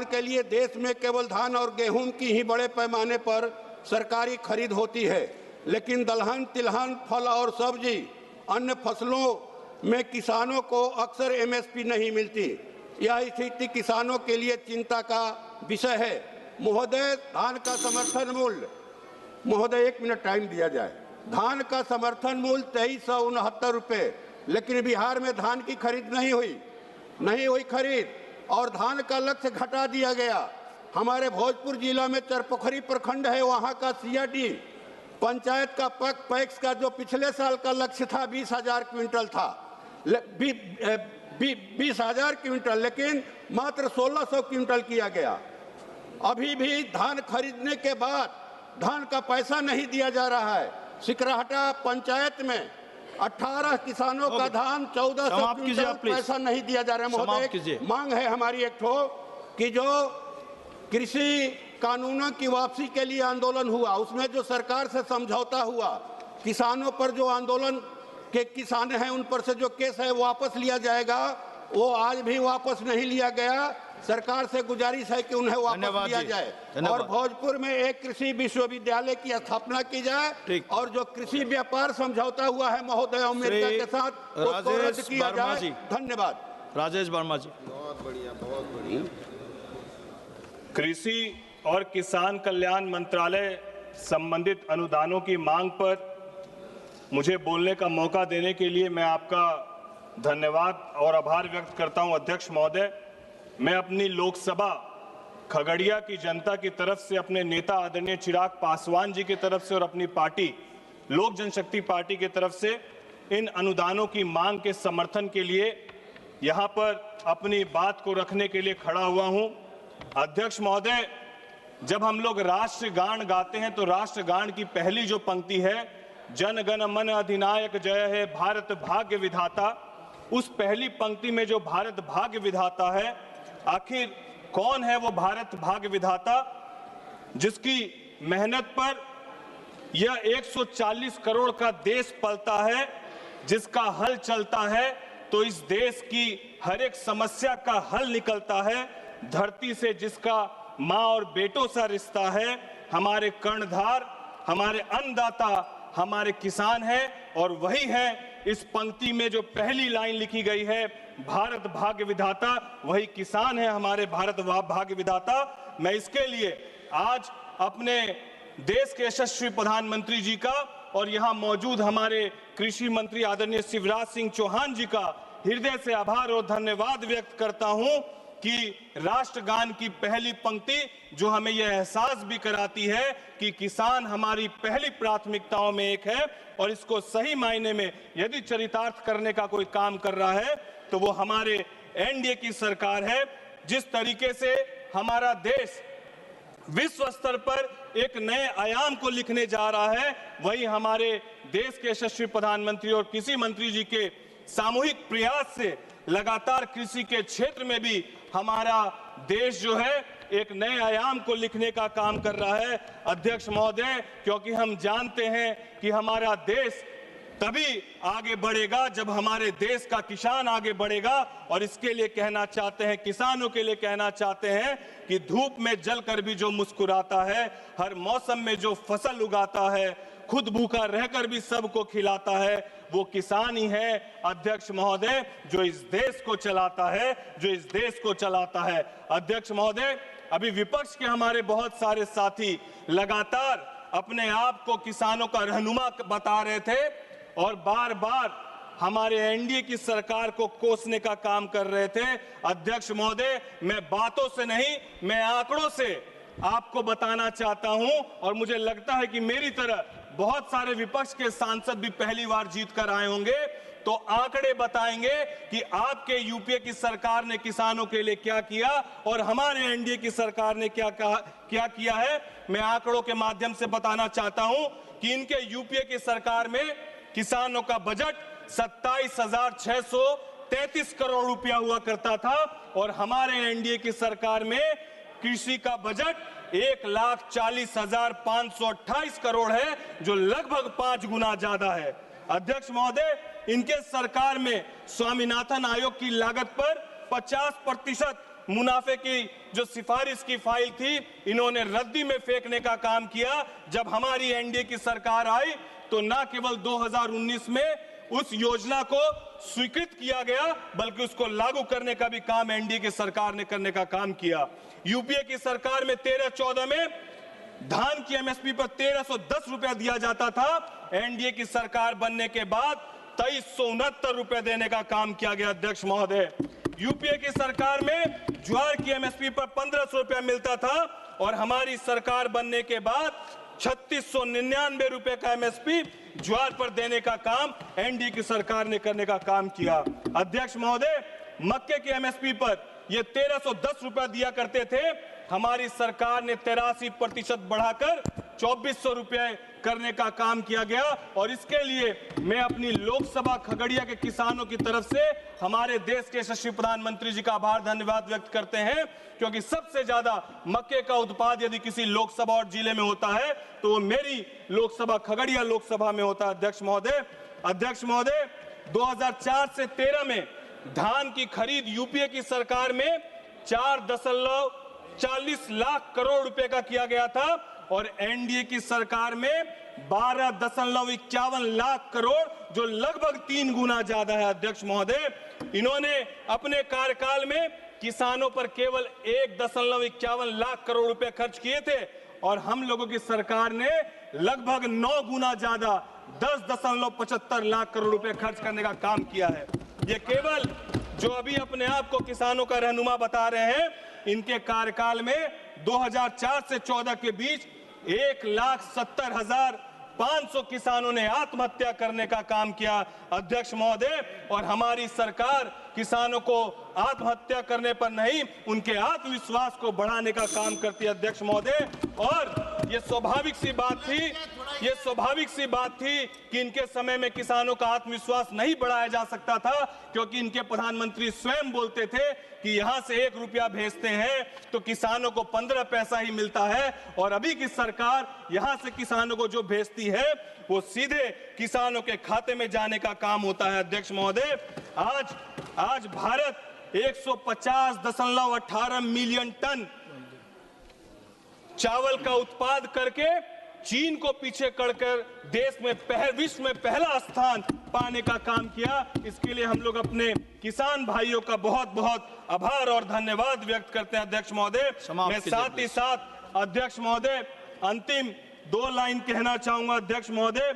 निर्माण के लिए देश में केवल धान और गेहूं की ही बड़े पैमाने पर सरकारी खरीद होती है, लेकिन दलहन, तिलहन, फल और सब्जी अन्य फसलों में किसानों को अक्सर एमएसपी नहीं मिलती। यह स्थिति किसानों के लिए चिंता का विषय है। महोदय, धान का समर्थन मूल्य, महोदय 1 मिनट टाइम दिया जाए। धान का समर्थन मूल्य 2369 रुपये, लेकिन बिहार में धान की खरीद नहीं हुई खरीद और धान का लक्ष्य घटा दिया गया। हमारे भोजपुर जिला में चरपोखरी प्रखंड है, वहां का सीआरडी पंचायत का पैक्स का जो पिछले साल का लक्ष्य था 20,000 क्विंटल था, 20,000 क्विंटल, लेकिन मात्र 1,600 क्विंटल किया गया। अभी भी धान खरीदने के बाद धान का पैसा नहीं दिया जा रहा है। सिकराहटा पंचायत में 18 किसानों का धान 1400 क्विंटल पैसा नहीं दिया जा रहा है। महोदय, मांग है हमारी एक ठो कि जो कृषि कानूनों की वापसी के लिए आंदोलन हुआ, उसमें जो सरकार से समझौता हुआ, किसानों पर जो आंदोलन के किसान हैं उन पर से जो केस है वापस लिया जाएगा, वो आज भी वापस नहीं लिया गया। सरकार से गुजारिश है कि उन्हें वापस लिया जाए और भोजपुर में एक कृषि विश्वविद्यालय की स्थापना की जाए और जो कृषि व्यापार समझौता हुआ है महोदय अमेरिका के साथ, उसको रद्द किया जाए। धन्यवाद। राजेश वर्मा जी। बहुत बढ़िया। कृषि और किसान कल्याण मंत्रालय संबंधित अनुदानों की मांग पर मुझे बोलने का मौका देने के लिए मैं आपका धन्यवाद और आभार व्यक्त करता हूं। अध्यक्ष महोदय, मैं अपनी लोकसभा खगड़िया की जनता की तरफ से, अपने नेता आदरणीय चिराग पासवान जी की तरफ से और अपनी पार्टी लोक जनशक्ति पार्टी की तरफ से इन अनुदानों की मांग के समर्थन के लिए यहां पर अपनी बात को रखने के लिए खड़ा हुआ हूं। अध्यक्ष महोदय, जब हम लोग राष्ट्रगान गाते हैं तो राष्ट्रगान की पहली जो पंक्ति है, जन गण मन अधिनायक जय हे भारत भाग्य विधाता, उस पहली पंक्ति में जो भारत भाग्य विधाता है, आखिर कौन है वो भारत भाग्य विधाता जिसकी मेहनत पर यह 140 करोड़ का देश पलता है, जिसका हल चलता है तो इस देश की हर एक समस्या का हल निकलता है, धरती से जिसका माँ और बेटों सा रिश्ता है, हमारे कर्णधार, हमारे अन्नदाता, हमारे किसान हैं और वही है इस पंक्ति में जो पहली लाइन लिखी गई है, भारत भाग्य विधाता, वही किसान है हमारे भारत भाग्य विधाता। मैं इसके लिए आज अपने देश के यशस्वी प्रधानमंत्री जी का और यहाँ मौजूद हमारे कृषि मंत्री आदरणीय शिवराज सिंह चौहान जी का हृदय से आभार और धन्यवाद व्यक्त करता हूं कि राष्ट्रगान की पहली पंक्ति जो हमें यह एहसास भी कराती है कि किसान हमारी पहली प्राथमिकताओं में एक है और इसको सही मायने में यदि चरितार्थ करने का कोई काम कर रहा है तो वो हमारे एनडीए की सरकार है। जिस तरीके से हमारा देश विश्व स्तर पर एक नए आयाम को लिखने जा रहा है, वही हमारे देश के यशस्वी प्रधानमंत्री और कृषि मंत्री जी के सामूहिक प्रयास से लगातार कृषि के क्षेत्र में भी हमारा देश जो है एक नए आयाम को लिखने का काम कर रहा है। अध्यक्ष महोदय, क्योंकि हम जानते हैं कि हमारा देश तभी आगे बढ़ेगा जब हमारे देश का किसान आगे बढ़ेगा और इसके लिए कहना चाहते हैं, किसानों के लिए कहना चाहते हैं कि धूप में जलकर भी जो मुस्कुराता है, हर मौसम में जो फसल उगाता है, खुद भूखा रहकर भी सबको खिलाता है, वो किसान ही है अध्यक्ष महोदय जो इस देश को चलाता है, जो इस देश को चलाता है। अध्यक्ष महोदय, अभी विपक्ष के हमारे बहुत सारे साथी लगातार अपने आप को किसानों का रहनुमा बता रहे थे और बार बार हमारे एनडीए की सरकार को कोसने का काम कर रहे थे। अध्यक्ष महोदय, मैं बातों से नहीं, मैं आंकड़ों से आपको बताना चाहता हूं और मुझे लगता है कि मेरी तरह बहुत सारे विपक्ष के सांसद भी पहली बार जीत कर आए होंगे तो आंकड़े बताएंगे कि आपके यूपीए की सरकार ने किसानों के लिए क्या किया और हमारे एनडीए की सरकार ने क्या किया है। मैं आंकड़ों के माध्यम से बताना चाहता हूं कि इनके यूपीए की सरकार में किसानों का बजट 27,633 करोड़ रुपया हुआ करता था और हमारे एनडीए की सरकार में कृषि का बजट 1,40,528 करोड़ है, जो लगभग 5 गुना ज्यादा है। अध्यक्ष महोदय, इनके सरकार में स्वामीनाथन आयोग की लागत पर 50% मुनाफे की जो सिफारिश की फाइल थी, इन्होंने रद्दी में फेंकने का काम किया। जब हमारी एनडीए की सरकार आई तो न केवल 2019 में उस योजना को स्वीकृत किया गया, बल्कि उसको लागू करने का भी काम एनडीए की सरकार ने करने का काम किया। यूपीए की सरकार में 13-14 में धान की एमएसपी पर 1310 रुपया दिया जाता था। एनडीए की सरकार बनने के बाद 2369 रुपए देने का काम किया गया। अध्यक्ष महोदय, यूपीए की सरकार में ज्वार की एमएसपी पर 1500 रुपया मिलता था और हमारी सरकार बनने के बाद 3699 रुपए का एमएसपी ज्वार पर देने का काम एनडीए की सरकार ने करने का काम किया। अध्यक्ष महोदय, मक्के की एमएसपी पर ये 1310 रुपया दिया करते थे, हमारी सरकार ने 83% बढ़ाकर 2400 रुपए करने का काम किया गया। और इसके लिए मैं अपनी लोकसभा खगड़िया के किसानों की तरफ से हमारे देश के यशस्वी प्रधानमंत्री जी का आभार धन्यवाद व्यक्त करते हैं, क्योंकि सबसे ज्यादा मक्के का उत्पाद यदि किसी लोकसभा और जिले में होता है तो वो मेरी लोकसभा खगड़िया लोकसभा में होता है। अध्यक्ष महोदय, 2004 से 13 में धान की खरीद यूपीए की सरकार में 4.40 लाख करोड़ रुपए का किया गया था और एनडीए की सरकार में 12.51 लाख करोड़, जो लगभग 3 गुना ज्यादा है। अध्यक्ष महोदय, इन्होंने अपने कार्यकाल में किसानों पर केवल 1.51 लाख करोड़ रुपए खर्च किए थे और हम लोगों की सरकार ने लगभग 9 गुना ज्यादा 10.75 लाख करोड़ रुपए खर्च करने का काम किया है। ये केवल जो अभी अपने आप को किसानों का रहनुमा बता रहे हैं, इनके कार्यकाल में 2004 से 14 के बीच 1,70,500 किसानों ने आत्महत्या करने का काम किया। अध्यक्ष महोदय, और हमारी सरकार किसानों को आत्महत्या करने पर नहीं, उनके आत्मविश्वास को बढ़ाने का काम करती है। अध्यक्ष महोदय, और ये स्वाभाविक सी बात थी कि इनके समय में किसानों का आत्मविश्वास नहीं बढ़ाया जा सकता था, क्योंकि इनके प्रधानमंत्री स्वयं बोलते थे कि यहां से 1 रुपया भेजते हैं तो किसानों को 15 पैसा ही मिलता है, और अभी की सरकार यहां से किसानों को जो भेजती है वो सीधे किसानों के खाते में जाने का काम होता है। अध्यक्ष महोदय, आज भारत 150.18 मिलियन टन चावल का उत्पाद करके चीन को पीछे करकर देश में विश्व में पहला स्थान पाने का काम किया। इसके लिए हम लोग अपने किसान भाइयों का बहुत बहुत आभार और धन्यवाद व्यक्त करते हैं। अध्यक्ष महोदय, मैं साथ ही साथ अध्यक्ष महोदय अंतिम 2 लाइन कहना चाहूंगा। अध्यक्ष महोदय,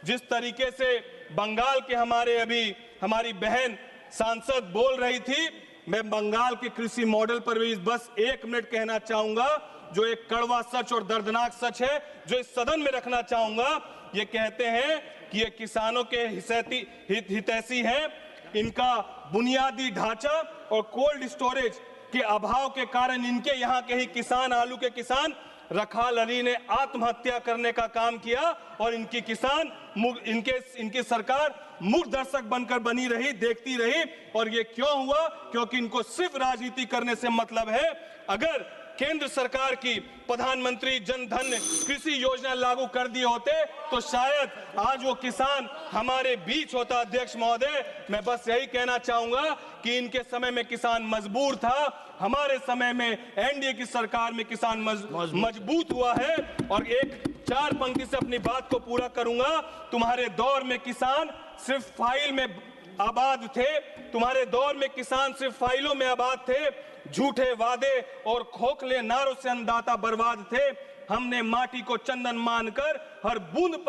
जिस तरीके से बंगाल के हमारी बहन सांसद बोल रही थी, मैं बंगाल के कृषि मॉडल पर भी बस 1 मिनट कहना चाहूंगा, जो एक कड़वा सच और दर्दनाक सच है, जो इस सदन में रखना चाहूंगा। ये कहते हैं कि ये किसानों के हितैषी हैं, इनका बुनियादी ढांचा और कोल्ड स्टोरेज के अभाव के कारण इनके यहाँ के ही किसान, आलू के किसान रखाल अली ने आत्महत्या करने का काम किया और इनकी सरकार मूक दर्शक बनकर बनी रही, देखती रही। और ये क्यों हुआ? क्योंकि इनको सिर्फ राजनीति करने से मतलब है। अगर केंद्र सरकार की प्रधानमंत्री जन धन कृषि योजना लागू कर दिए होते तो शायद आज वो किसान हमारे बीच होता। अध्यक्ष महोदय, मैं बस यही कहना चाहूंगा कि इनके समय में किसान मजबूर था, हमारे समय में एनडीए की सरकार में किसान मजबूत हुआ है। और एक 4 पंक्ति से अपनी बात को पूरा करूंगा। तुम्हारे दौर में किसान सिर्फ फाइल में आबाद थे, तुम्हारे दौर में किसान सिर्फ फाइलों में आबाद थे, झूठे वादे और खोखले नारों से अन्नदाता बर्बाद थे। हमने माटी को चंदन मानकर हर बूंद